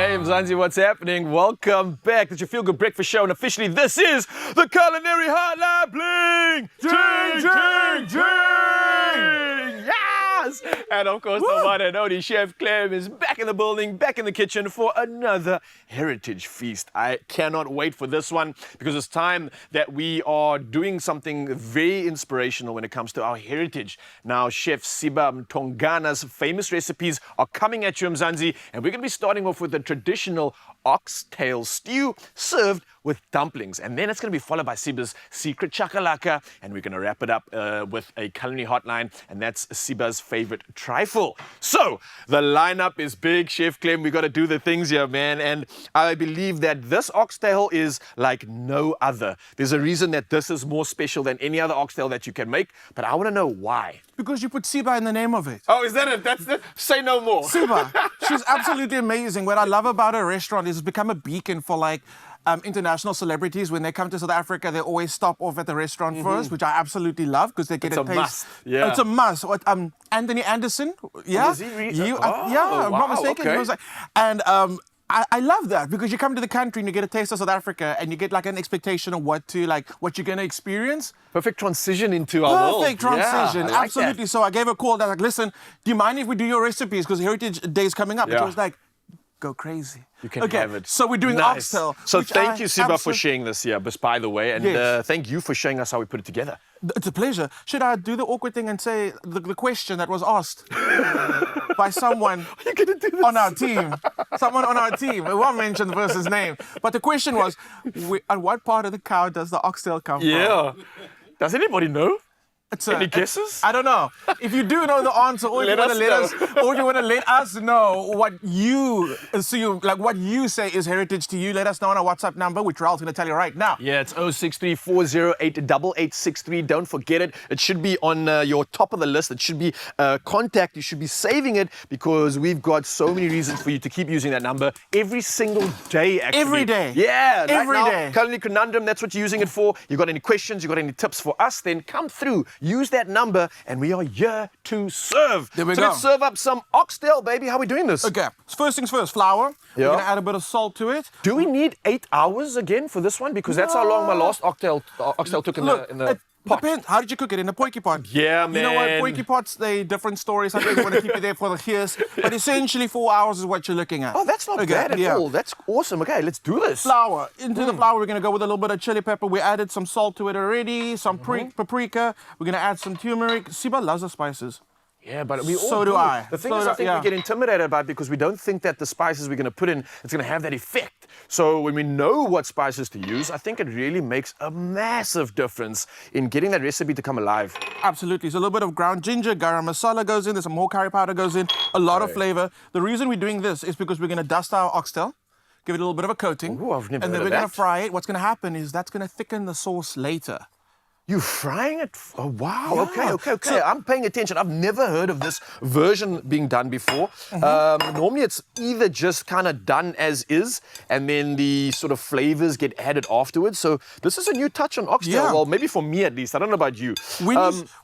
Hey, Mzansi, what's happening? Welcome back to your Feel Good Breakfast Show, and officially this is the Culinary Hotline Bling! Ding, ding, ding! Yes! And of course, the one and only Chef Clem is back in the building, back in the kitchen for another heritage feast. I cannot wait for this one because it's time that we are doing something very inspirational when it comes to our heritage. Now, Chef Siba Mtongana's famous recipes are coming at you, Mzansi, and we're going to be starting off with the traditional oxtail stew served with dumplings, and then it's going to be followed by Siba's secret chakalaka, and we're going to wrap it up with a culinary hotline, and that's Siba's favorite trifle. So the lineup is big, Chef Clem. We got to do the things here, man, and I believe that this oxtail is like no other. There's a reason that this is more special than any other oxtail that you can make, but I want to know why. Because you put Siba in the name of it. Oh, is that it? That's it? Say no more. Siba, she's absolutely amazing. What I love about her restaurant is it's become a beacon for international celebrities. When they come to South Africa, they always stop off at the restaurant first, which I absolutely love because they get It's a a taste. must, yeah. It's a must. What, Anthony Anderson, yeah, is he yeah, I'm not mistaken. okay. He was like, and I love that because you come to the country and you get a taste of South Africa and you get like an expectation of what you're going to experience. Perfect transition into our world. Perfect transition, Yeah, I like absolutely. that. So I gave her a call. I was like, listen, do you mind if we do your recipes? Because Heritage Day is coming up. And Yeah. she was like, go crazy. You can okay, have it. So we're doing Nice. oxtail. So which thank you, Siba, for absolutely- sharing this here, by the way, and Yes. thank you for showing us how we put it together. It's a pleasure. Should I do the awkward thing and say the question that was asked by someone You're gonna do this? on our team? Someone on our team. We won't mention the person's name. But the question was, on what part of the cow does the oxtail come from? Yeah. Does anybody know? It's Any guesses? I don't know. If you do know the answer, or if you want to let us, or if you want to let us know what you assume, like what you say is heritage to you, let us know on our WhatsApp number, which Raul's going to tell you right now. Yeah, it's 063-408-8863. Don't forget it. It should be on your top of the list. It should be contact. You should be saving it because we've got so many reasons for you to keep using that number every single day, actually. Every day. Yeah. Every right now, day. Culinary Conundrum, that's what you're using it for. You got any questions, you got any tips for us, then come through. Use that number, and we are here to serve. There we so go. let's serve up some oxtail, baby. How are we doing this? Okay, so first things first, flour. Yeah. We're going to add a bit of salt to it. Do we need 8 hours again for this one? Because that's how long my last oxtail took in the it pot. depends. How did you cook it? In a poikie pot? Yeah, You know what? man. Poikie pots, they different stories. Some people want to keep it there for the years. But essentially, 4 hours is what you're looking at. Oh, that's not bad at all. That's awesome. Okay, let's do this. Flour. Into the flour, we're going to go with a little bit of chili pepper. We added some salt to it already, some paprika. We're going to add some turmeric. Siba loves the spices. Yeah, but we all So do I. The thing So is, do- I think yeah. we get intimidated about it because we don't think that the spices we're going to put in, it's going to have that effect. So when we know what spices to use, I think it really makes a massive difference in getting that recipe to come alive. Absolutely. So a little bit of ground ginger, garam masala goes in. There's some more curry powder goes in. A lot of flavor. The reason we're doing this is because we're going to dust our oxtail, give it a little bit of a coating. Ooh, I've never and heard then we're of going that. to fry it. What's going to happen is that's going to thicken the sauce later. You frying it? Oh, wow. Yeah. Okay. So, I'm paying attention. I've never heard of this version being done before. Normally, it's either just kind of done as is, and then the sort of flavors get added afterwards. So this is a new touch on oxtail. Yeah. Well, maybe for me at least. I don't know about you.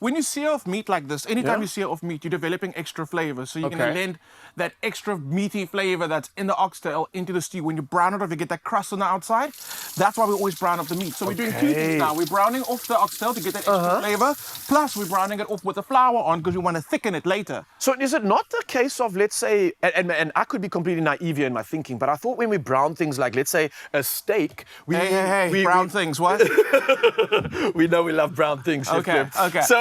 When you sear off meat like this, anytime Yeah. you sear off meat, you're developing extra flavor. So you're going Okay. to lend that extra meaty flavor that's in the oxtail into the stew. When you brown it off, you get that crust on the outside. That's why we always brown off the meat. So we're doing two Okay. things now. We're browning off the oxtail to get that extra flavor. Plus, we're browning it off with the flour on because we want to thicken it later. So is it not the case of, let's say, and I could be completely naive here in my thinking, but I thought when we brown things like, let's say, a steak, we Brown things, what? we know we love brown things. Chef Okay, Clem. okay. So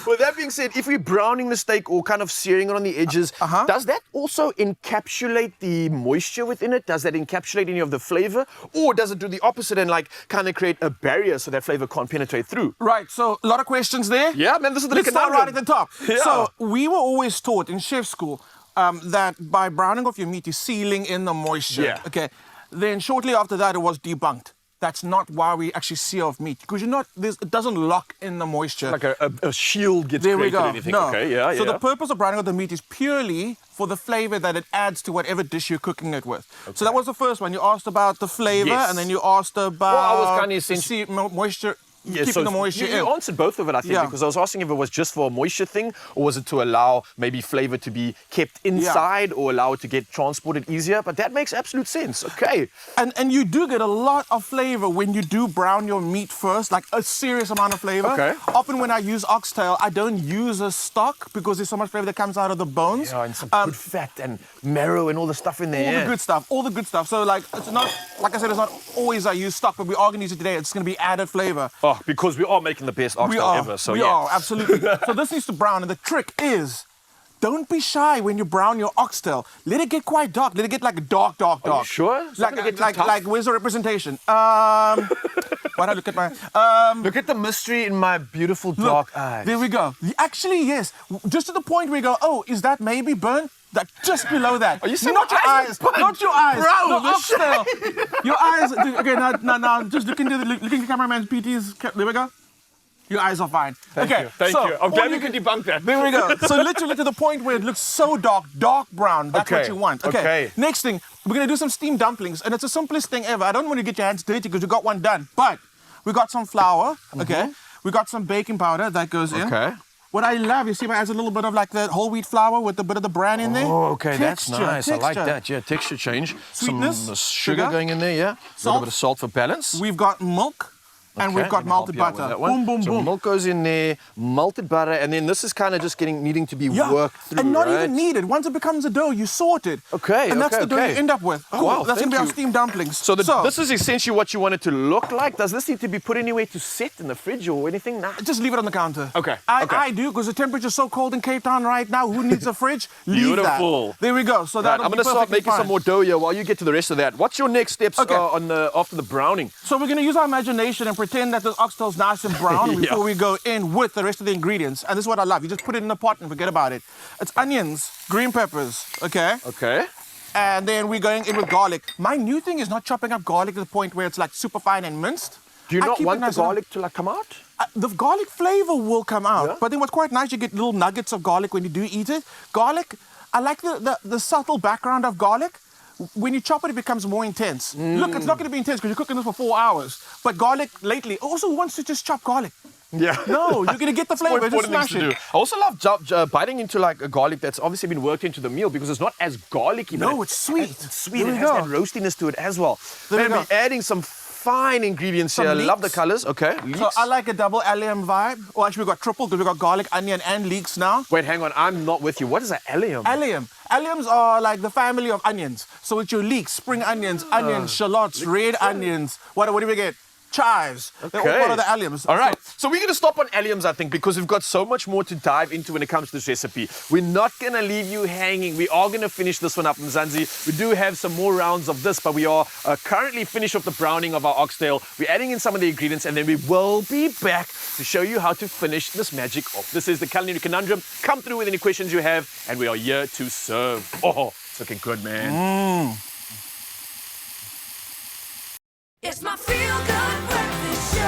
with that being said, if we're browning the steak or kind of searing it on the edges, does that also encapsulate the moisture within it? Does that encapsulate any of the flavor? Or does it do the opposite and like kind of create a barrier so that flavor can't penetrate through? Right, so a lot of questions there. Yeah, man, this is the Let's start right at conundrum. the top. Yeah. So we were always taught in chef school that by browning off your meat, you're sealing in the moisture. Yeah. Okay. Then shortly after that, it was debunked. That's not why we actually seal off meat because it doesn't lock in the moisture. Like a shield gets There we created go. or anything. No. Okay, yeah, So yeah. the purpose of browning off the meat is purely for the flavor that it adds to whatever dish you're cooking it with. So that was the first one. You asked about the flavor, Yes. and then you asked about Well, I was kinda the moisture. Yeah, keeping the moisture you in. answered both of it, I think, Yeah. because I was asking if it was just for a moisture thing, or was it to allow maybe flavor to be kept inside or allow it to get transported easier? But that makes absolute sense. Okay. And you do get a lot of flavor when you do brown your meat first, like a serious amount of flavor. Okay. Often when I use oxtail, I don't use a stock because there's so much flavor that comes out of the bones. Yeah, and some good fat and marrow and all the stuff in there. All yeah. the good stuff, all the good stuff. So like, it's not, like I said, it's not always I use stock, but we are going to use it today. It's going to be added flavor. Oh, because we are making the best oxtail ever. So we yeah. are, absolutely. So this needs to brown, and the trick is, don't be shy when you brown your oxtail. Let it get quite dark. Let it get like dark. Are you sure? It's not gonna get too tough? Like, where's the representation? Why don't I look at my... Look at the mystery in my beautiful dark eyes. There we go. Actually, yes. Just to the point where you go, oh, is that maybe burnt? Like just below that. Are you saying not my your eyes eyes? are burnt? Not your eyes. Bro, the the oxtail. Your eyes. Okay, now, just look into the cameraman's PT's. There we go. Your eyes are fine. Thank you. I'm glad we could debunk that. There we go. So literally to the point where it looks so dark brown. That's what you want. Okay. Next thing, we're gonna do some steamed dumplings, and it's the simplest thing ever. I don't want you to get your hands dirty because you got one done, but we got some flour. Okay. We got some baking powder that goes in. Okay. What I love, you see, it adds a little bit of like the whole wheat flour with a bit of the bran in there. Oh, okay, that's Texture, nice. I like texture. that. Yeah, texture change. Sweetness, Some sugar sugar, going in there, yeah. A little salt. bit of salt for balance. We've got milk. And Okay, we've got let me help malted you out with butter. that one. Boom, So boom. milk goes in there, malted butter, and then this is kind of just needing to be worked through, and not right? even needed. Once it becomes a dough, you sort it. Okay, and that's okay, the dough okay. you end up with. Oh, Cool. wow, That's thank gonna be our you. steamed dumplings. So this is essentially what you want it to look like. Does this need to be put anywhere to sit in the fridge or anything? Nah. just leave it on the counter. Okay, I okay. do, because the temperature's so cold in Cape Town right now. Who needs a fridge? Leave Beautiful. that. There we go. So Right, that'll I'm be going to start perfectly making fine. some more dough here while you get to the rest of that. What's your next steps Okay. after the browning? So we're gonna use our imagination and pretend that the oxtail's nice and brown Yeah. before we go in with the rest of the ingredients. And this is what I love. You just put it in a pot and forget about it. It's onions, green peppers, okay? Okay. And then we're going in with garlic. My new thing is not chopping up garlic to the point where it's like super fine and minced. Do you I not keep it want the nice and- garlic to come out? The garlic flavor will come out. Yeah. But then what's quite nice, you get little nuggets of garlic when you do eat it. Garlic, I like the subtle background of garlic. When you chop it, it becomes more intense. Look, it's not going to be intense because you're cooking this for 4 hours. But garlic lately also wants to just chop garlic. Yeah. No, you're going to get the More flavor. Just important things smash to it. do. I also love biting into like a garlic that's obviously been worked into the meal because it's not as garlicky. but No, it's sweet. It's sweet. There It we has go. that roastiness to it as well. There we Man, go. we're adding some fine ingredients Some here. I love the leeks. colors. Okay. So Leeks. I like a double allium vibe. Well, actually, we've got triple because we've got garlic, onion, and leeks now. Wait, hang on. I'm not with you. What is an allium? Allium. Alliums are like the family of onions. So it's your leeks, spring onions, shallots, red onions. What do we get? Chives. They're all part of the alliums. All right. So we're going to stop on alliums, I think, because we've got so much more to dive into when it comes to this recipe. We're not going to leave you hanging. We are going to finish this one up, Mzansi. We do have some more rounds of this, but we are currently finished off the browning of our oxtail. We're adding in some of the ingredients, and then we will be back to show you how to finish this magic off. This is the Culinary Conundrum. Come through with any questions you have, and we are here to serve. Oh, it's looking good, man. It's my feel-good breakfast show.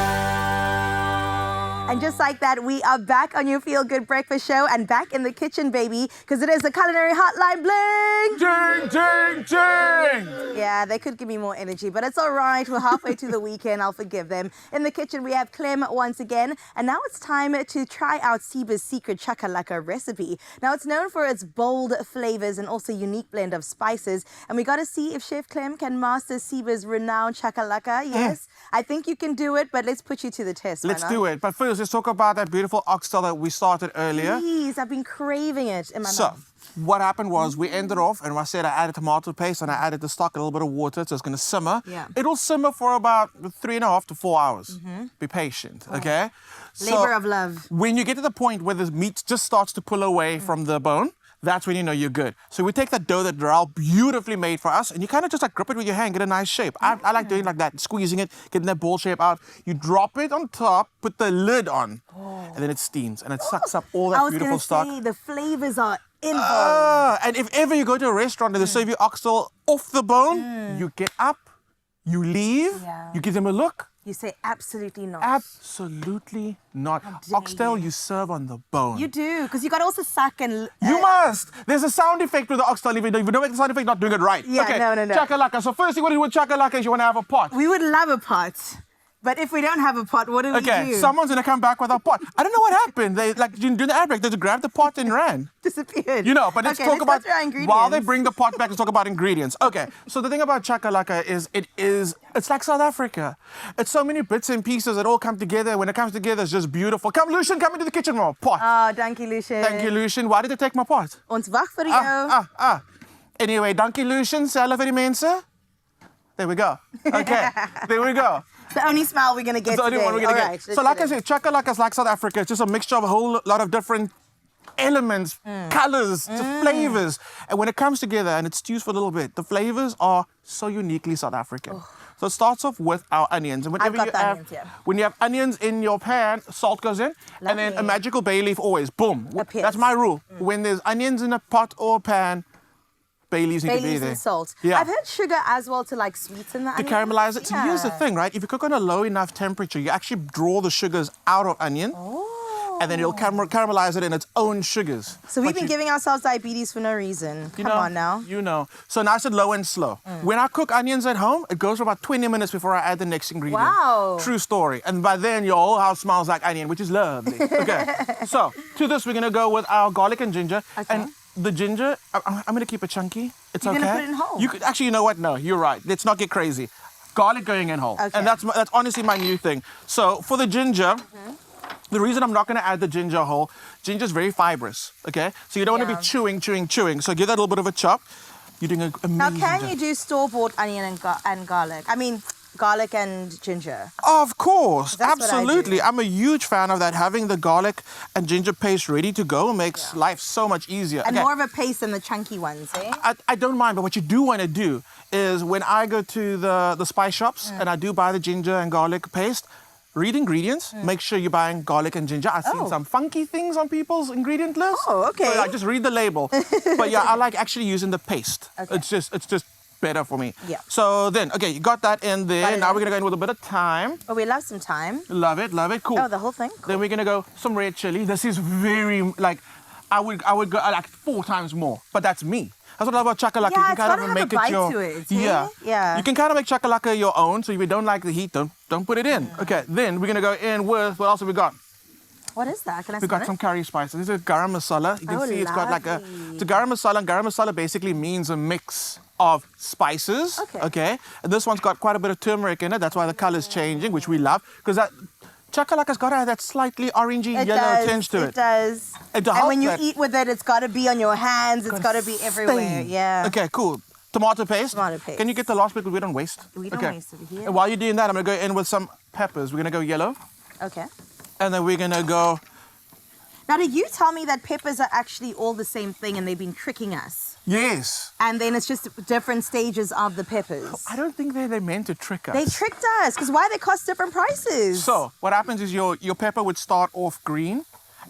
And just like that, we are back on your Feel Good Breakfast Show and back in the kitchen, baby, because it is the Culinary Hotline Bling! Ding, ding, ding! Yeah, they could give me more energy, but it's all right. We're halfway to the weekend. I'll forgive them. In the kitchen, we have Clem once again, and now it's time to try out Siba's secret chakalaka recipe. Now, it's known for its bold flavors and also unique blend of spices, and we got to see if Chef Clem can master Siba's renowned chakalaka. Yes, I think you can do it, but let's put you to the test. Let's do it. But first, let's talk about that beautiful oxtail that we started earlier. Please, I've been craving it in my So, mouth. what happened was we ended off, and I said I added tomato paste and I added the stock, a little bit of water, so it's going to simmer. Yeah. It'll simmer for about 3.5 to 4 hours. Be patient, okay? Labor of love. When you get to the point where the meat just starts to pull away from the bone, that's when you know you're good. So we take that dough that Raul beautifully made for us, and you kind of just like grip it with your hand, get a nice shape. I like doing it like that, squeezing it, getting that ball shape out. You drop it on top, put the lid on, and then it steams, and it sucks up all I that was beautiful going to stock. say the flavors are involved. And if ever you go to a restaurant and they serve you oxtail off the bone, you get up, you leave, Yeah. you give them a look. You say absolutely not. Absolutely not. dare Oxtail you. you serve on the bone. You do, because you got to also suck and... You must. There's a sound effect with the oxtail. If you don't make the sound effect, not doing it right. Yeah, okay. no. Chakalaka. So first thing what you do with chakalaka is you want to have a pot. We would love a pot. But if we don't have a pot, what do we Okay, do? someone's gonna come back with a pot. I don't know what happened. They like during the ad break, they just grabbed the pot and ran. Disappeared. You know, but let's Okay, talk about go through our ingredients. while they bring the pot back. Let's talk about ingredients. Okay, so the thing about chakalaka is it's like South Africa. It's so many bits and pieces that all come together. When it comes together, it's just beautiful. Come, Lucian, come into the kitchen, more pot. Oh, dankie, Lucian. Thank you, Lucian. Why did they take my pot? Ons wag vir jou. Anyway, dankie, Lucian. Sê hallo vir die mense. There we go. Okay, there we go. It's the only smile we're going to get It's the only today. one we're gonna All get. right, So like I said, chakalaka is like South Africa. It's just a mixture of a whole lot of different elements, colors, flavors. And when it comes together and it stews for a little bit, the flavors are so uniquely South African. So it starts off with our onions. And whenever got you the have, onions, yeah. when you have onions in your pan, salt goes in, and then a Lovely. magical bay leaf always, boom. Appears. That's my rule. When there's onions in a pot or a pan, bay leaves need to be Baileys there. and salt. Yeah. I've heard sugar as well to like sweeten the To onions. caramelize it. So here's the Yeah. thing, right? If you cook on a low enough temperature, you actually draw the sugars out of onion, and then it'll caramelize it in its own sugars. So we've But been giving ourselves diabetes for no reason. you Come know, on now. You know. So nice and low and slow. When I cook onions at home, it goes for about 20 minutes before I add the next ingredient. Wow. True story. And by then, your whole house smells like onion, which is lovely. Okay. So to this, we're going to go with our garlic and ginger. Okay. And the ginger, I'm going to keep it chunky. It's You're okay. gonna put it in whole? You could, actually, you know what? No, you're right. Let's not get crazy. Garlic going in whole. Okay. And that's honestly my new thing. So for the ginger, the reason I'm not going to add the ginger whole, ginger is very fibrous, okay? So you don't want to Yeah. be chewing. So give that a little bit of a chop. You're doing an Now, amazing can job. you do store-bought onion and garlic? I mean, garlic and ginger. Of course, That's what I do. absolutely. I'm a huge fan of that. Having the garlic and ginger paste ready to go makes life so much easier. And Okay. more of a paste than the chunky ones, eh? I don't mind, but what you do want to do is when I go to the spice shops and I do buy the ginger and garlic paste, read ingredients, make sure you're buying garlic and ginger. I've seen Oh. some funky things on people's ingredient list. Oh, okay. So, just read the label. But yeah, I like actually using the paste. Okay. It's just better for me. Yeah. So then, okay, you got that in there. Got it Now in. we're going to go in with a bit of thyme. Oh, we love some thyme. Love it, cool. Oh, the whole thing? Cool. Then we're gonna go some red chili. This is very like I would go like 4 times more, but that's me. That's what I love about chakalaka. Yeah, You can it's kind gotta of have a make bite it your to it, eh? yeah. Yeah. You can kind of make chakalaka your own. So if you don't like the heat, don't put it in. Okay. Then we're gonna go in with what else have we got? What is that? Can I We smell got it? some curry spices. This is garam masala. You can Oh, see it's got like lovely. it's a garam masala. And garam masala basically means a mix of spices. Okay. And this one's got quite a bit of turmeric in it. That's why the color's changing, which we love because that. Chakalaka's got to have that slightly orangey It yellow does. tinge to it. It does. And to And help when you that- eat with it, it's got to be on your hands. It's got to be everywhere. Stain. Yeah. Okay, cool. Tomato paste. Tomato paste. Can you get the last bit? We don't waste. We don't waste over here. And while you're doing that, I'm gonna go in with some peppers. We're gonna go yellow, Okay. and then we're gonna go. Now, did you tell me that peppers are actually all the same thing and they've been tricking us? Yes. And then it's just different stages of the peppers. I don't think they're meant to trick us. They tricked us because why they cost different prices? So what happens is your pepper would start off green,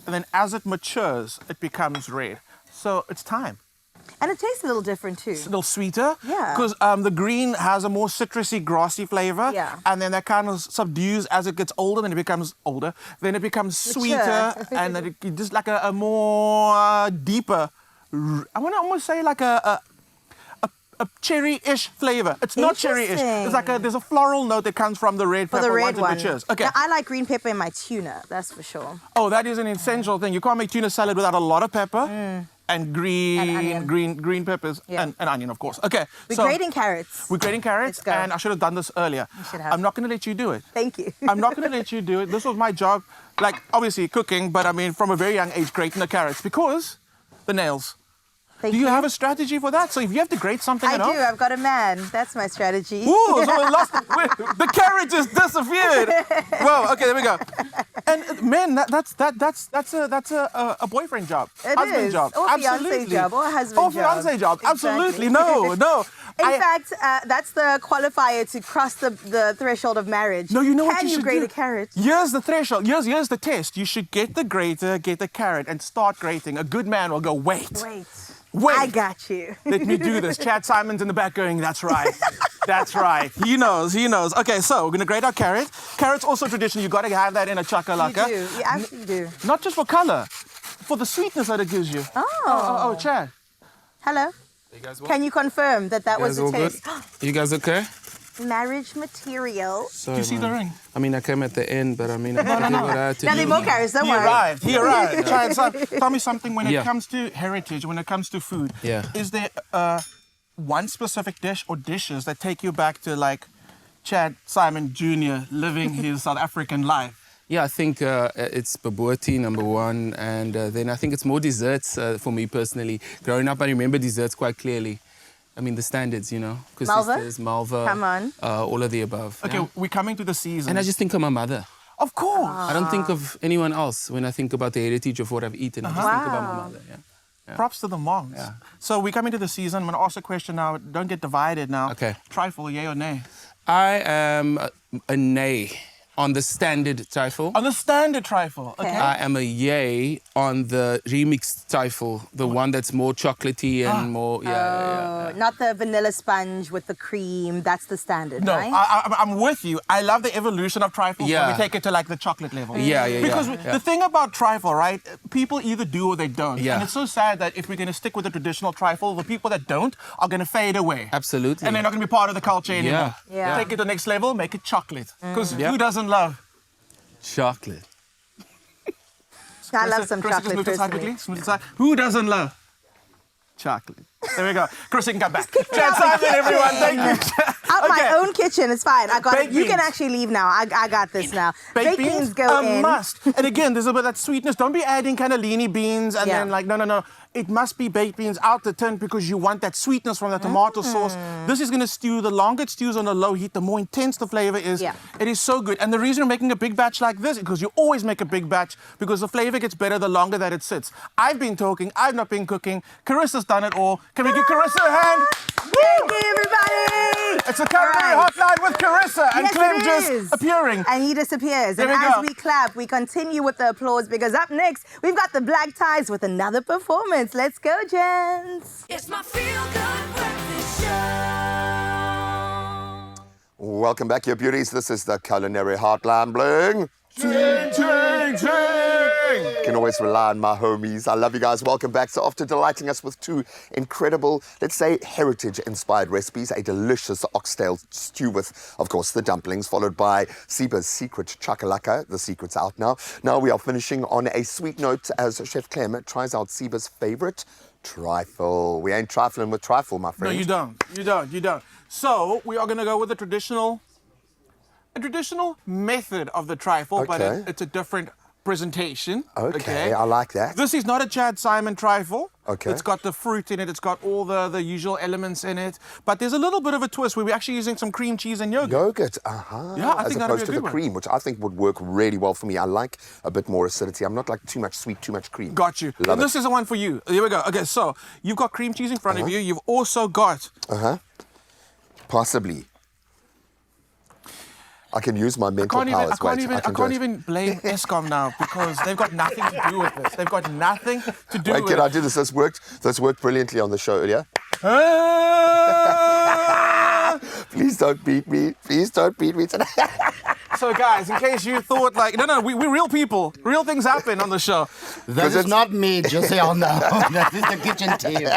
and then as it matures, it becomes red. So it's time. And it tastes a little different too. It's a little sweeter. Yeah. Because the green has a more citrusy, grassy flavor. Yeah. And then that kind of subdues as it gets older, then it becomes older. Then it becomes sweeter, and then it just like a more deeper, I want to almost say like a cherry-ish flavor. It's not cherry-ish. It's like there's a floral note that comes from the red For pepper the red once it one. matures. Okay. Now, I like green pepper in my tuna, that's for sure. Oh, that is an essential thing. You can't make tuna salad without a lot of pepper and onion. green peppers Yeah. and onion, of course. Okay. We're so grating carrots. we're grating carrots, Let's go. and I should have done this earlier. You should have. I'm not going to let you do it. Thank you. I'm not going to let you do it. This was my job, like obviously cooking, but I mean from a very young age grating the carrots because the nails. Thank Do you have a strategy for that? So if you have to grate something I at do. home, I've got a man. That's my strategy. ooh, so we lost. The carrot just disappeared. Well, okay, there we go. And men, that's a boyfriend job, It husband is. job, Or fiancé absolutely, job, or husband or job. fiancé job, absolutely. Exactly. No. In fact, that's the qualifier to cross the threshold of marriage. No, you know what Can you you should grate do? a carrot? Here's the threshold. Here's the test. You should get the grater, get the carrot, and start grating. A good man will go, wait. Wait. I got you. Let me do this. Chad Simon's in the back going, that's right. That's right. He knows. Okay, so we're going to grate our carrot. Carrot's also traditional. You've got to have that in a chakalaka. You do. You actually do. Not just for color, for the sweetness that it gives you. Oh, Chad. Hello. You guys well? Can you confirm that You was guys the all good? test? You guys okay? marriage material. Did you see the ring? I mean, I came at the end, but I mean, I did what I had to Now do. there are more carrots, don't He worry. arrived. He arrived. Try and tell me something when it Yeah. comes to heritage, when it comes to food. Yeah. Is there one specific dish or dishes that take you back to like Chad Simon Jr. living his South African life? Yeah, I think it's baboti, number one, and then I think it's more desserts for me personally. Growing up, I remember desserts quite clearly. I mean, the standards, you know. Malva? Malva. Come on. All of the above. Okay, yeah. we're coming to the season. And I just think of my mother. Of course. I don't think of anyone else when I think about the heritage of what I've eaten. I just think about my mother, yeah. Props to the moms. Yeah. So we're coming to the season. I'm going to ask a question now. Don't get divided now. Okay. Trifle, yay or nay? I am a nay on the standard trifle. On the standard trifle, okay. I am a yay on the remixed trifle, the one that's more chocolatey and more, yeah. Not the vanilla sponge with the cream. That's the standard, No, right? I'm with you. I love the evolution of trifle. Yeah. When we take it to like the chocolate level. Yeah. Because yeah. the thing about trifle, right? People either do or they don't. Yeah. And it's so sad that if we're going to stick with the traditional trifle, the people that don't are going to fade away. Absolutely. And they're not going to be part of the culture anymore. Yeah. Take it to the next level, make it chocolate. Because Yeah. who doesn't love? Chocolate. I love some Chris, chocolate move to the side personally. quickly. Move to the side. Who doesn't love chocolate? There we go. Chris, you can come back. me Chad out Simon, the kitchen. everyone. Thank you. Out my Okay. own kitchen. It's fine. I got Baked it. You can beans. actually leave now. I got this now. Baked beans go a in. must. And again, there's a bit of that sweetness. Don't be adding cannellini beans and Yeah. then like, no. It must be baked beans out the tin because you want that sweetness from the tomato sauce. This is going to stew. The longer it stews on a low heat, the more intense the flavor is. Yeah. It is so good. And the reason we're making a big batch like this is because you always make a big batch because the flavor gets better the longer that it sits. I've been talking. I've not been cooking. Carissa's done it all. Can we give Carissa a hand? Thank you, everybody. It's a Culinary All right. Hotline with Carissa and Yes, Clem it just is. appearing. And he disappears. There And we as go. we clap, we continue with the applause because up next, we've got the Black Ties with another performance. Let's go, gents. It's my feel-good breakfast show. Welcome back, your beauties. This is the Culinary Hotline Bling. Ting, ting, ting! Can always rely on my homies. I love you guys. Welcome back. So after delighting us with two incredible, let's say, heritage-inspired recipes, a delicious oxtail stew with, of course, the dumplings, followed by Siba's secret chakalaka. The secret's out now. Now we are finishing on a sweet note as Chef Clem tries out Siba's favorite, trifle. We ain't trifling with trifle, my No, friend. you don't. You don't. So we are going to go with the traditional method of the trifle, but Okay. it's a different presentation. Okay, I like that. This is not a Chad Simon trifle. Okay. It's got the fruit in it. It's got all the usual elements in it. But there's a little bit of a twist where we're actually using some cream cheese and yogurt. Yogurt, Yeah, I as think that'd be opposed a to good the one. cream, which I think would work really well for me. I like a bit more acidity. I'm not like too much sweet, too much cream. Got you. Love And this it. is the one for you. Here we go. Okay, so you've got cream cheese in front of you. You've also got Possibly. I can use my mental I powers. can't Wait, even do it. blame Eskom now because they've got nothing to do with this. They've got nothing to do Wait, with can it. I do this? This worked brilliantly on the show earlier. Please don't beat me. Please don't beat me today. So guys, in case you thought like, no, we're real people. Real things happen on the show. That is not me, just so y'all know. That is the kitchen team.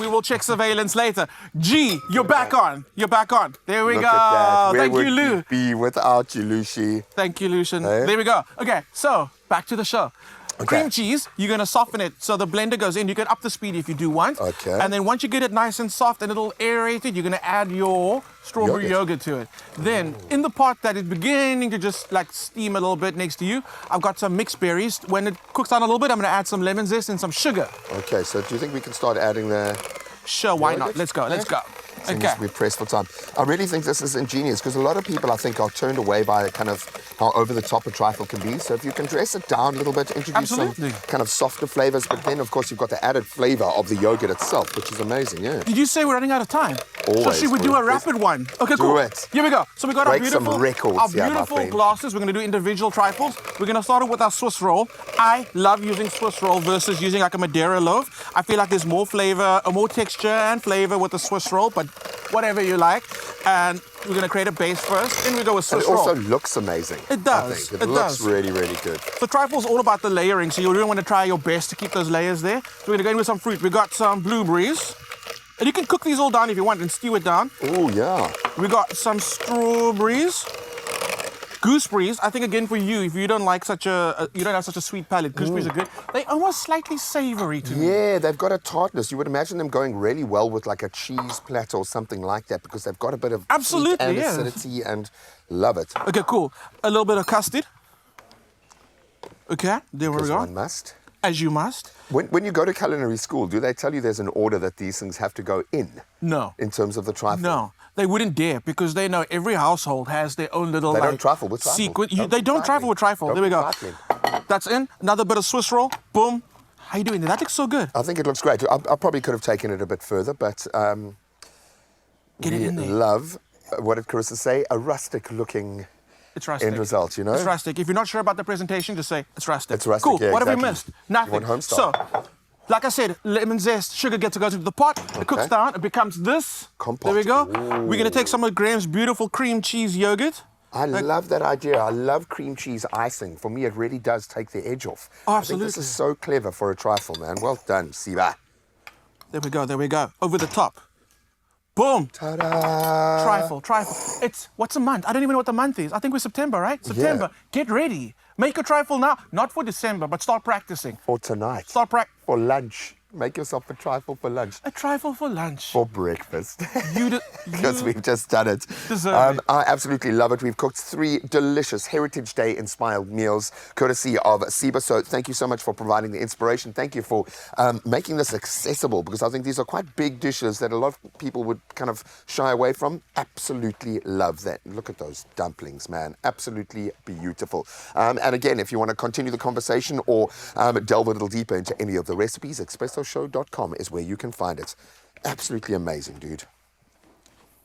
We will check surveillance later. G, you're back on. You're back on. There we Look go. at that. Where Thank would you, Lou. we be without you, Lucy? Thank you, Lucian. Hey. There we go. Okay, so back to the show. Okay. Cream cheese, you're going to soften it so the blender goes in. You can up the speed if you do want. Okay. And then once you get it nice and soft and a little aerated, you're going to add your strawberry yogurt to it. Then in the pot that is beginning to just like steam a little bit next to you, I've got some mixed berries. When it cooks down a little bit, I'm going to add some lemon zest and some sugar. Okay, so do you think we can start adding the... Sure, why not? Yogurt? Let's go, let's go. Seems Okay. we're pressed for time. I really think this is ingenious because a lot of people, I think, are turned away by kind of how over the top a trifle can be. So if you can dress it down a little bit, introduce Absolutely. some kind of softer flavors, but then, of course, you've got the added flavor of the yogurt itself, which is amazing, yeah. Did you say we're running out of time? So Always. should we do a rapid one? Okay, cool. it. Here we go. So we got Break our some beautiful, records here, my beautiful friend. glasses. We're going to do individual trifles. We're going to start it with our Swiss roll. I love using Swiss roll versus using like a Madeira loaf. I feel like there's more flavor, more texture and flavor with the Swiss roll, but whatever you like. And we're going to create a base first, then we go with And Swiss it also roll. looks amazing. It does. I think. It looks does. really, really good. So trifle's all about the layering, so you really want to try your best to keep those layers there. So we're going to go in with some fruit. We got some blueberries. And you can cook these all down if you want and stew it down. Oh, yeah. We got some strawberries. Gooseberries, I think again for you, if you don't like you don't have such a sweet palate, gooseberries are good. They almost slightly savory to me. Yeah, they've got a tartness. You would imagine them going really well with like a cheese platter or something like that because they've got a bit of Absolutely, sweet and yes. acidity and love it. Okay, cool. A little bit of custard. Okay, there we Because go. one must. As you must. When you go to culinary school, do they tell you there's an order that these things have to go No. in terms of the trifle? No, they wouldn't dare because they know every household has their own little They don't trifle with trifle. secret. Don't They be don't trifle with trifle. Don't There we be go. trifling. That's in. Another bit of Swiss roll. Boom. How you doing? That looks so good. I think it looks great. I probably could have taken it a bit further, but Get it we in there. love, what did Carissa say? A rustic-looking It's rustic. end result, you know? It's rustic. If you're not sure about the presentation, just say it's rustic. It's rustic, Cool. yeah, What have we exactly. missed? Nothing. You want home style. So, like I said, lemon zest, sugar gets to go into the pot. It cooks Okay. down. It becomes this. Compote. There we go. Ooh. We're gonna take some of Graham's beautiful cream cheese yogurt. I love that idea. I love cream cheese icing. For me, it really does take the edge off. Oh, I think this is so clever for a trifle, man. Well done, Siba. There we go. There we go. Over the top. Boom. Ta-da! Trifle. It's, what's a month? I don't even know what the month is. I think we're September, right? September. Get ready. Make a trifle now. Not for December, but start practicing. For tonight. Start For lunch. Make yourself a trifle for lunch. a trifle for lunch. For breakfast. You Because we've just done it. deserve it. I absolutely love it. We've cooked 3 delicious Heritage Day inspired meals courtesy of Siba. So thank you so much for providing the inspiration. Thank you for making this accessible because I think these are quite big dishes that a lot of people would kind of shy away from. Absolutely love that. Look at those dumplings, man. Absolutely beautiful. And again, if you want to continue the conversation or delve a little deeper into any of the recipes, expressoshow.com is where you can find it. Absolutely amazing, dude.